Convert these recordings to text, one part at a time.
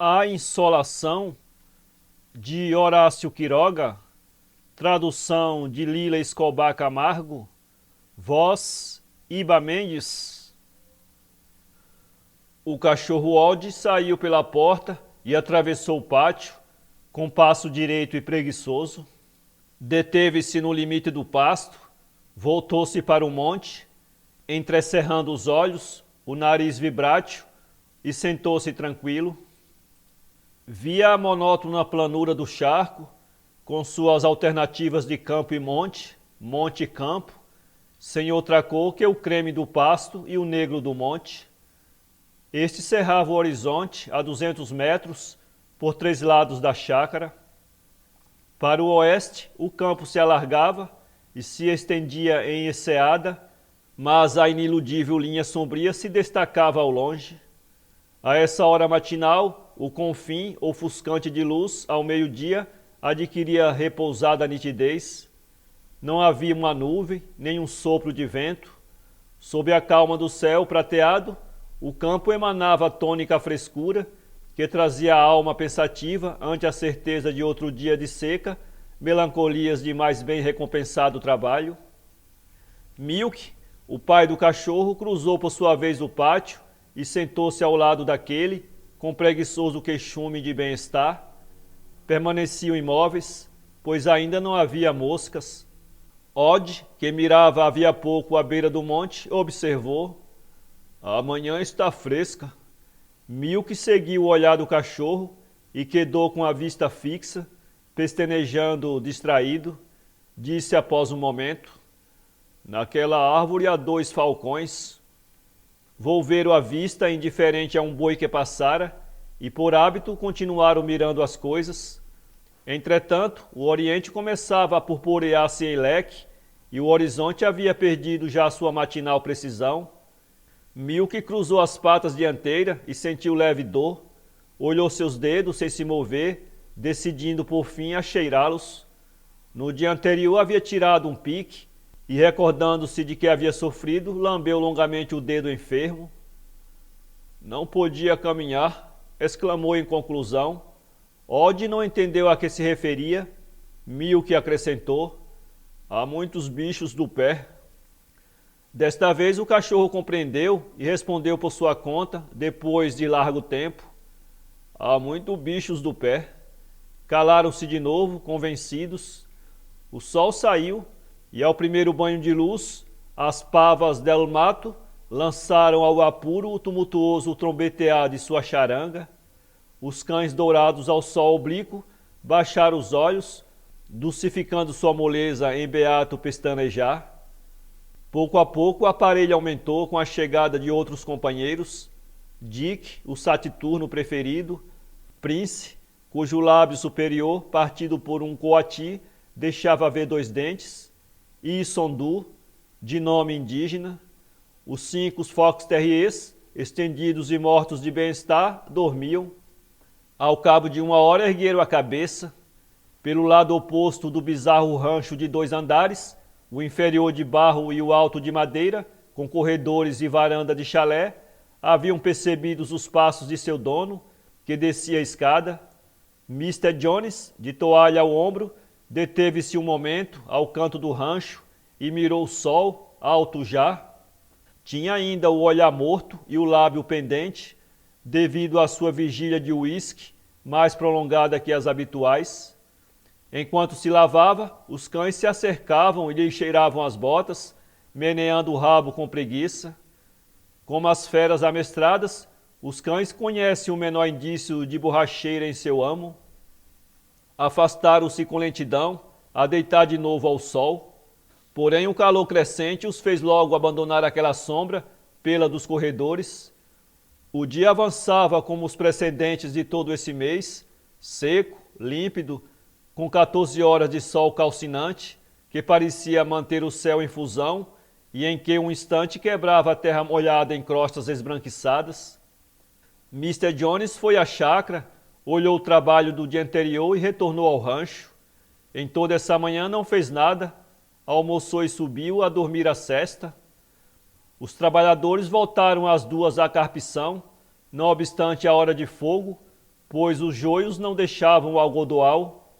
A Insolação, de Horácio Quiroga, tradução de Lila Escobar Camargo, voz Iba Mendes. O cachorro Odd saiu pela porta e atravessou o pátio, com passo direito e preguiçoso. Deteve-se no limite do pasto, voltou-se para o monte, entrecerrando os olhos, o nariz vibrátil, e sentou-se tranquilo. Via a monótona planura do charco, com suas alternativas de campo e monte, monte e campo, sem outra cor que o creme do pasto e o negro do monte. Este cerrava o horizonte a 200 metros, por 3 lados da chácara. Para o oeste, o campo se alargava e se estendia em enseada, mas a iniludível linha sombria se destacava ao longe. A essa hora matinal, o confim ofuscante de luz ao meio-dia adquiria repousada nitidez. Não havia uma nuvem, nem um sopro de vento. Sob a calma do céu prateado, o campo emanava tônica frescura, que trazia a alma pensativa ante a certeza de outro dia de seca, melancolias de mais bem recompensado trabalho. Milk, o pai do cachorro, cruzou por sua vez o pátio e sentou-se ao lado daquele, com preguiçoso queixume de bem-estar. Permaneciam imóveis, pois ainda não havia moscas. Odd, que mirava havia pouco à beira do monte, observou: "A manhã está fresca." Milk seguiu o olhar do cachorro e quedou com a vista fixa, pestanejando distraído. Disse após um momento: "Naquela árvore há 2 falcões." Volveram a vista indiferente a um boi que passara e, por hábito, continuaram mirando as coisas. Entretanto, o oriente começava a purpurear-se em leque e o horizonte havia perdido já sua matinal precisão. Milk cruzou as patas dianteiras e sentiu leve dor. Olhou seus dedos sem se mover, decidindo por fim a cheirá-los. No dia anterior havia tirado um pique e, recordando-se de que havia sofrido, lambeu longamente o dedo enfermo. "Não podia caminhar", exclamou em conclusão. Odd não entendeu a que se referia. Milk acrescentou: "Há muitos bichos do pé." Desta vez o cachorro compreendeu e respondeu por sua conta, depois de largo tempo: "Há muitos bichos do pé." Calaram-se de novo, convencidos. O sol saiu e, ao primeiro banho de luz, as pavas del mato lançaram ao apuro o tumultuoso trombetear de sua charanga. Os cães dourados ao sol oblíquo baixaram os olhos, dulcificando sua moleza em beato pestanejar. Pouco a pouco a parelha aumentou com a chegada de outros companheiros. Dick, o saturno preferido, Prince, cujo lábio superior, partido por um coati, deixava ver 2 dentes, e Sondu, de nome indígena. Os 5 fox terriers, estendidos e mortos de bem-estar, dormiam. Ao cabo de 1 hora ergueram a cabeça. Pelo lado oposto do bizarro rancho de 2 andares, o inferior de barro e o alto de madeira, com corredores e varanda de chalé, haviam percebido os passos de seu dono, que descia a escada. Mr. Jones, de toalha ao ombro, deteve-se um momento ao canto do rancho e mirou o sol, alto já. Tinha ainda o olhar morto e o lábio pendente, devido à sua vigília de uísque, mais prolongada que as habituais. Enquanto se lavava, os cães se acercavam e lhe cheiravam as botas, meneando o rabo com preguiça. Como as feras amestradas, os cães conhecem o menor indício de borracheira em seu amo. Afastaram-se com lentidão, a deitar de novo ao sol. Porém, o calor crescente os fez logo abandonar aquela sombra pela dos corredores. O dia avançava como os precedentes de todo esse mês, seco, límpido, com 14 horas de sol calcinante, que parecia manter o céu em fusão e em que um instante quebrava a terra molhada em crostas esbranquiçadas. Mr. Jones foi à chácara, olhou o trabalho do dia anterior e retornou ao rancho. Em toda essa manhã não fez nada, almoçou e subiu a dormir a sesta. Os trabalhadores voltaram às 2 à carpição, não obstante a hora de fogo, pois os joios não deixavam o algodoal.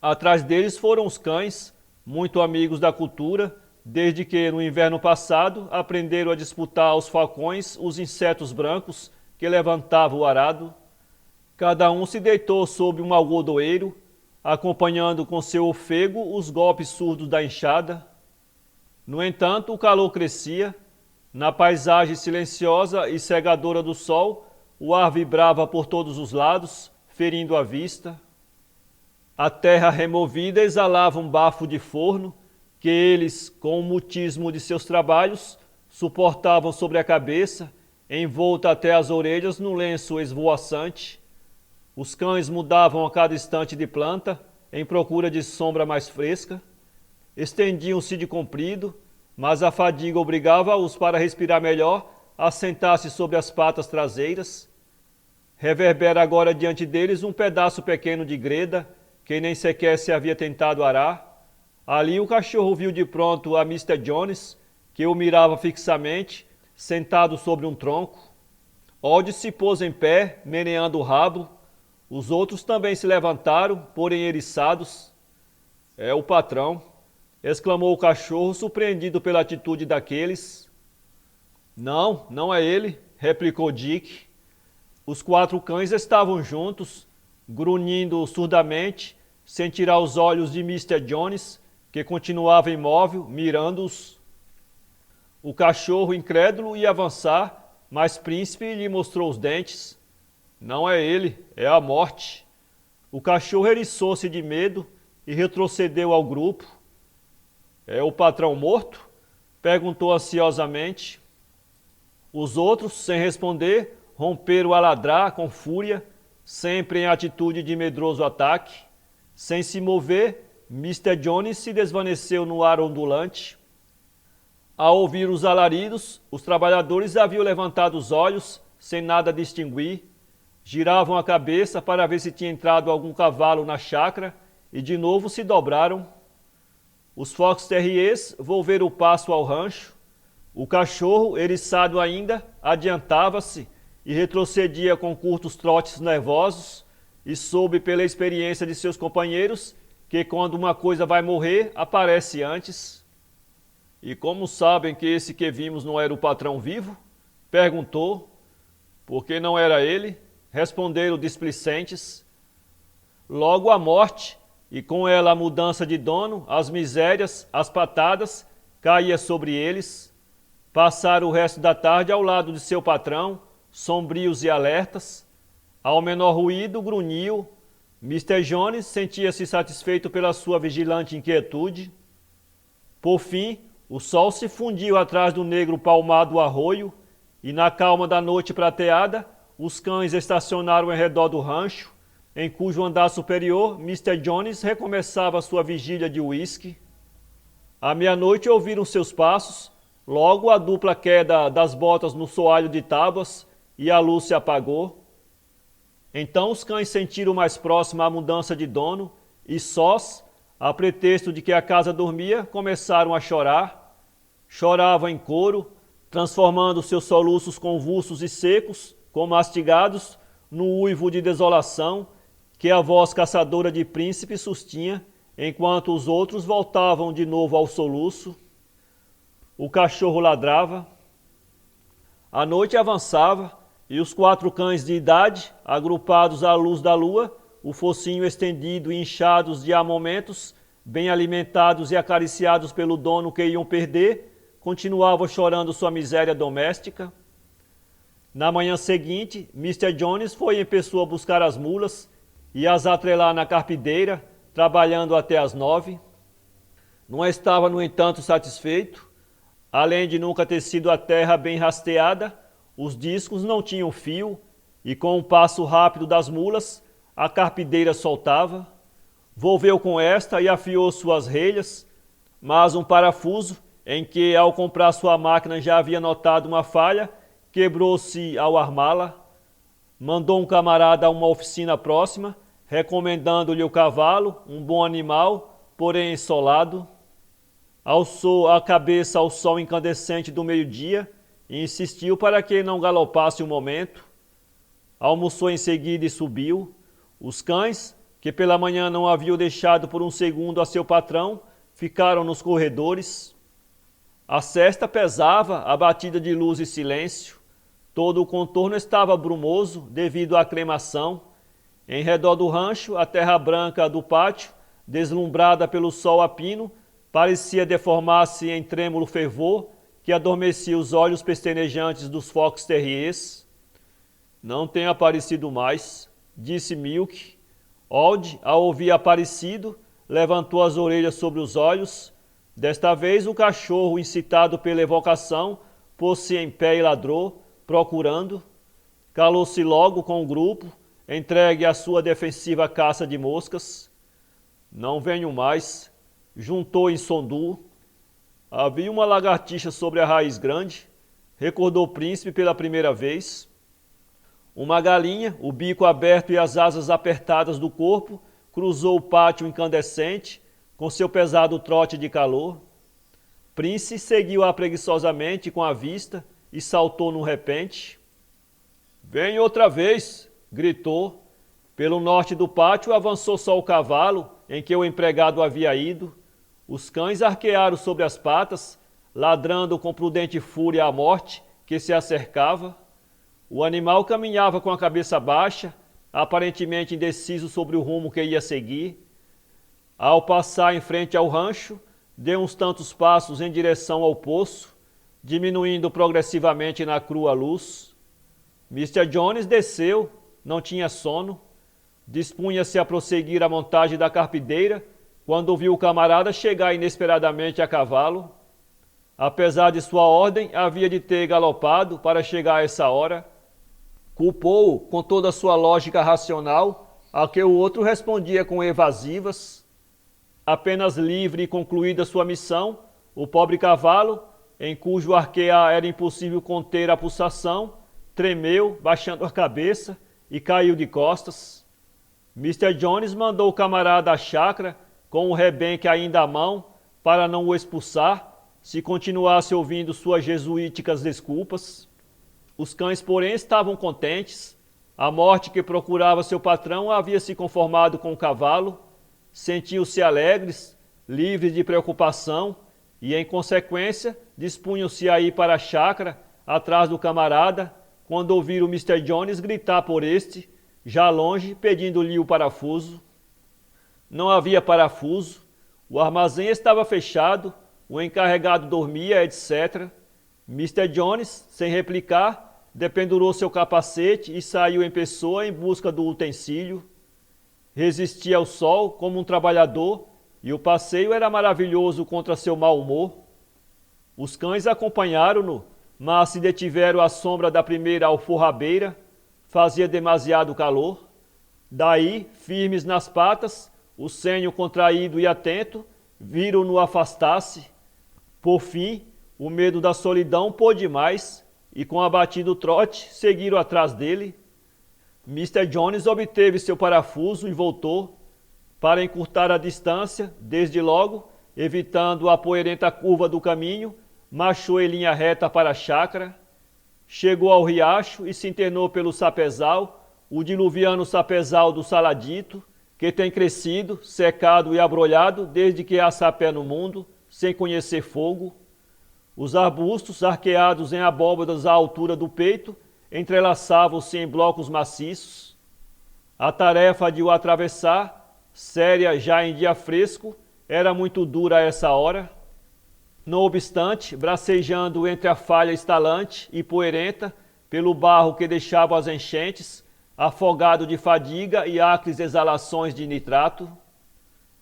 Atrás deles foram os cães, muito amigos da cultura, desde que, no inverno passado, aprenderam a disputar aos falcões os insetos brancos que levantavam o arado. Cada um se deitou sob um algodoeiro, acompanhando com seu ofego os golpes surdos da enxada. No entanto, o calor crescia. Na paisagem silenciosa e cegadora do sol, o ar vibrava por todos os lados, ferindo a vista. A terra removida exalava um bafo de forno, que eles, com o mutismo de seus trabalhos, suportavam sobre a cabeça, envolta até as orelhas num lenço esvoaçante. Os cães mudavam a cada instante de planta, em procura de sombra mais fresca. Estendiam-se de comprido, mas a fadiga obrigava-os para respirar melhor a sentar-se sobre as patas traseiras. Reverbera agora diante deles um pedaço pequeno de greda, que nem sequer se havia tentado arar. Ali o cachorro viu de pronto a Mr. Jones, que o mirava fixamente, sentado sobre um tronco. Odd se pôs em pé, meneando o rabo. Os outros também se levantaram, porém eriçados. É o patrão, exclamou o cachorro, surpreendido pela atitude daqueles. Não, não é ele, replicou Dick. Os 4 cães estavam juntos, grunhindo surdamente, sem tirar os olhos de Mr. Jones, que continuava imóvel, mirando-os. O cachorro, incrédulo, ia avançar, mas Príncipe lhe mostrou os dentes. Não é ele, é a morte. O cachorro eriçou-se de medo e retrocedeu ao grupo. É o patrão morto? Perguntou ansiosamente. Os outros, sem responder, romperam a ladrar com fúria, sempre em atitude de medroso ataque. Sem se mover, Mr. Jones se desvaneceu no ar ondulante. Ao ouvir os alaridos, os trabalhadores haviam levantado os olhos, sem nada distinguir. Giravam a cabeça para ver se tinha entrado algum cavalo na chácara e de novo se dobraram. Os Fox Terriers volveram o passo ao rancho. O cachorro, eriçado ainda, adiantava-se e retrocedia com curtos trotes nervosos e soube pela experiência de seus companheiros que quando uma coisa vai morrer, aparece antes. E como sabem que esse que vimos não era o patrão vivo? Perguntou. Porque não era ele? Responderam displicentes. Logo a morte, e com ela a mudança de dono, as misérias, as patadas, caía sobre eles. Passaram o resto da tarde ao lado de seu patrão, sombrios e alertas. Ao menor ruído, grunhiu. Mr. Jones sentia-se satisfeito pela sua vigilante inquietude. Por fim, o sol se fundiu atrás do negro palmar do arroio, e na calma da noite prateada, os cães estacionaram em redor do rancho, em cujo andar superior Mr. Jones recomeçava sua vigília de uísque. À meia-noite ouviram seus passos, logo a dupla queda das botas no soalho de tábuas e a luz se apagou. Então os cães sentiram mais próxima a mudança de dono e sós, a pretexto de que a casa dormia, começaram a chorar. Choravam em coro, transformando seus soluços convulsos e secos, como mastigados, no uivo de desolação que a voz caçadora de Príncipe sustinha, enquanto os outros voltavam de novo ao soluço. O cachorro ladrava. A noite avançava e os 4 cães de idade, agrupados à luz da lua, o focinho estendido e inchados de há momentos, bem alimentados e acariciados pelo dono que iam perder, continuavam chorando sua miséria doméstica. Na manhã seguinte, Mr. Jones foi em pessoa buscar as mulas e as atrelar na carpideira, trabalhando até às 9. Não estava, no entanto, satisfeito. Além de nunca ter sido a terra bem rasteada, os discos não tinham fio e com o passo rápido das mulas, a carpideira soltava. Volveu com esta e afiou suas relhas, mas um parafuso, em que ao comprar sua máquina já havia notado uma falha, quebrou-se ao armá-la. Mandou um camarada a uma oficina próxima, recomendando-lhe o cavalo, um bom animal, porém ensolado. Alçou a cabeça ao sol incandescente do meio-dia e insistiu para que não galopasse um momento. almoçou em seguida e subiu. Os cães, que pela manhã não haviam deixado por um segundo a seu patrão, ficaram nos corredores. A sesta pesava, abatida de luz e silêncio. Todo o contorno estava brumoso devido à cremação. Em redor do rancho, a terra branca do pátio, deslumbrada pelo sol a pino, parecia deformar-se em trêmulo fervor que adormecia os olhos pestanejantes dos fox terriers. Não tem aparecido mais, disse Milk. Old, ao ouvir aparecido, levantou as orelhas sobre os olhos. Desta vez o cachorro, incitado pela evocação, pôs-se em pé e ladrou, procurando. Calou-se logo com o grupo, entregue à sua defensiva caça de moscas. Não venho mais, juntou em sondu. Havia uma lagartixa sobre a raiz grande, recordou o príncipe pela primeira vez. Uma galinha, o bico aberto e as asas apertadas do corpo, cruzou o pátio incandescente, com seu pesado trote de calor. Prince seguiu-a preguiçosamente com a vista e saltou num repente. Vem outra vez, gritou. Pelo norte do pátio avançou só o cavalo em que o empregado havia ido. Os cães arquearam sobre as patas, ladrando com prudente fúria a morte que se acercava. O animal caminhava com a cabeça baixa, aparentemente indeciso sobre o rumo que ia seguir. Ao passar em frente ao rancho, deu uns tantos passos em direção ao poço, diminuindo progressivamente na crua luz. Mr. Jones desceu, não tinha sono. Dispunha-se a prosseguir a montagem da carpideira, quando viu o camarada chegar inesperadamente a cavalo. Apesar de sua ordem, havia de ter galopado para chegar a essa hora. Culpou-o com toda a sua lógica racional, a que o outro respondia com evasivas. Apenas livre e concluída sua missão, o pobre cavalo, em cujo arquear era impossível conter a pulsação, tremeu, baixando a cabeça, e caiu de costas. Mr. Jones mandou o camarada à chácara, com o rebenque ainda à mão, para não o expulsar, se continuasse ouvindo suas jesuíticas desculpas. Os cães, porém, estavam contentes. A morte que procurava seu patrão havia se conformado com o cavalo. Sentiam-se alegres, livres de preocupação, e, em consequência, dispunham-se a ir para a chácara, atrás do camarada, quando ouviram Mr. Jones gritar por este, já longe, pedindo-lhe o parafuso. Não havia parafuso, o armazém estava fechado, o encarregado dormia, etc. Mr. Jones, sem replicar, dependurou seu capacete e saiu em pessoa em busca do utensílio. Resistia ao sol como um trabalhador e o passeio era maravilhoso contra seu mau humor. Os cães acompanharam-no, mas se detiveram à sombra da primeira alforrabeira. Fazia demasiado calor. Daí, firmes nas patas, o senho contraído e atento, viram-no afastar-se. Por fim, o medo da solidão pôde mais, e com abatido trote, seguiram atrás dele. Mr. Jones obteve seu parafuso e voltou, para encurtar a distância, desde logo, evitando a poeirenta curva do caminho, marchou em linha reta para a chácara. Chegou ao riacho e se internou pelo sapezal, o diluviano sapezal do Saladito, que tem crescido, secado e abrolhado desde que há sapé no mundo, sem conhecer fogo. Os arbustos, arqueados em abóbadas à altura do peito, entrelaçavam-se em blocos maciços. A tarefa de o atravessar, séria já em dia fresco, era muito dura a essa hora. Não obstante, bracejando entre a falha estalante e poeirenta, pelo barro que deixava as enchentes, afogado de fadiga e acres exalações de nitrato,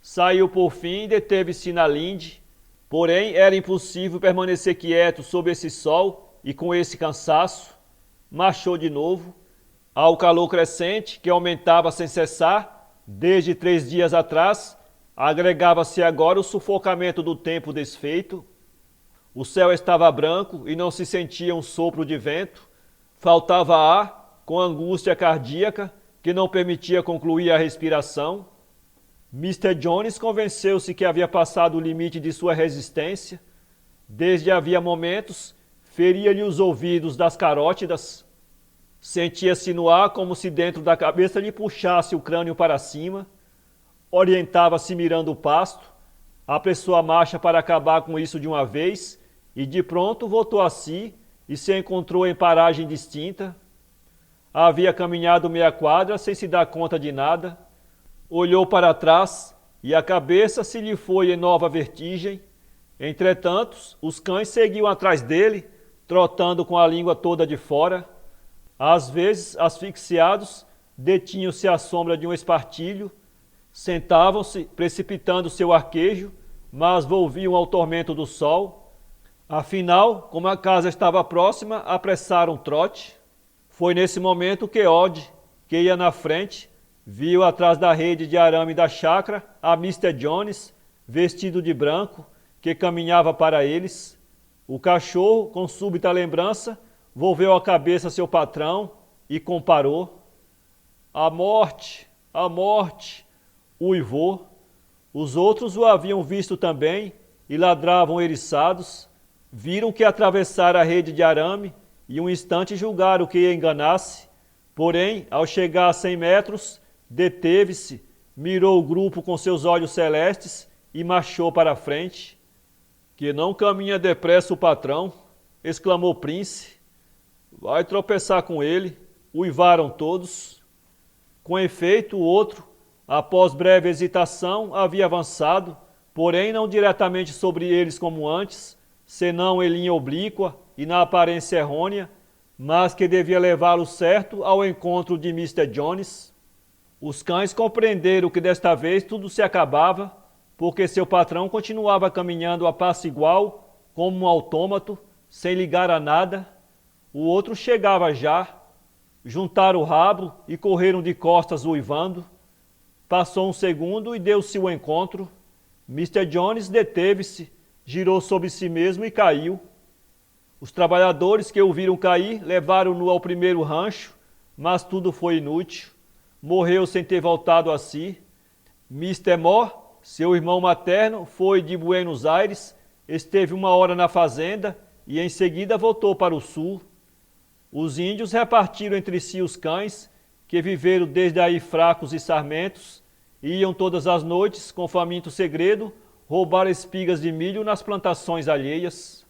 saiu por fim e deteve-se na linde. Porém, era impossível permanecer quieto sob esse sol e com esse cansaço. Marchou de novo. Ao calor crescente, que aumentava sem cessar, desde 3 dias atrás, agregava-se agora o sufocamento do tempo desfeito. O céu estava branco e não se sentia um sopro de vento. Faltava ar, com angústia cardíaca, que não permitia concluir a respiração. Mr. Jones convenceu-se que havia passado o limite de sua resistência. Desde havia momentos, feria-lhe os ouvidos das carótidas. Sentia-se no ar como se dentro da cabeça lhe puxasse o crânio para cima. Orientava-se mirando o pasto, apressou a marcha para acabar com isso de uma vez e de pronto voltou a si e se encontrou em paragem distinta. Havia caminhado meia quadra sem se dar conta de nada. Olhou para trás e a cabeça se lhe foi em nova vertigem. Entretanto, os cães seguiam atrás dele, trotando com a língua toda de fora. Às vezes, asfixiados, detinham-se à sombra de um espartilho, sentavam-se, precipitando seu arquejo, mas volviam ao tormento do sol. Afinal, como a casa estava próxima, apressaram o trote. Foi nesse momento que Odd, que ia na frente, viu atrás da rede de arame da chácara a Mr. Jones, vestido de branco, que caminhava para eles. O cachorro, com súbita lembrança, volveu a cabeça a seu patrão e comparou. A morte, uivou. Os outros o haviam visto também e ladravam eriçados. Viram que atravessara a rede de arame e um instante julgaram que ia enganar-se. Porém, ao chegar a 100 metros, deteve-se, mirou o grupo com seus olhos celestes e marchou para a frente. Que não caminha depressa o patrão, exclamou Prince. Vai tropeçar com ele, uivaram todos. Com efeito, o outro, após breve hesitação, havia avançado, porém não diretamente sobre eles como antes, senão em linha oblíqua e na aparência errônea, mas que devia levá-lo certo ao encontro de Mr. Jones. Os cães compreenderam que desta vez tudo se acabava, porque seu patrão continuava caminhando a passo igual, como um autômato, sem ligar a nada. O outro chegava já. Juntaram o rabo e correram de costas uivando. Passou um segundo e deu-se o encontro. Mr. Jones deteve-se, girou sobre si mesmo e caiu. Os trabalhadores que o viram cair levaram-no ao primeiro rancho, mas tudo foi inútil. Morreu sem ter voltado a si. Mr. Moore, seu irmão materno, foi de Buenos Aires, esteve 1 hora na fazenda e em seguida voltou para o sul. Os índios repartiram entre si os cães, que viveram desde aí fracos e sarmentos, e iam todas as noites, com faminto segredo, roubar espigas de milho nas plantações alheias.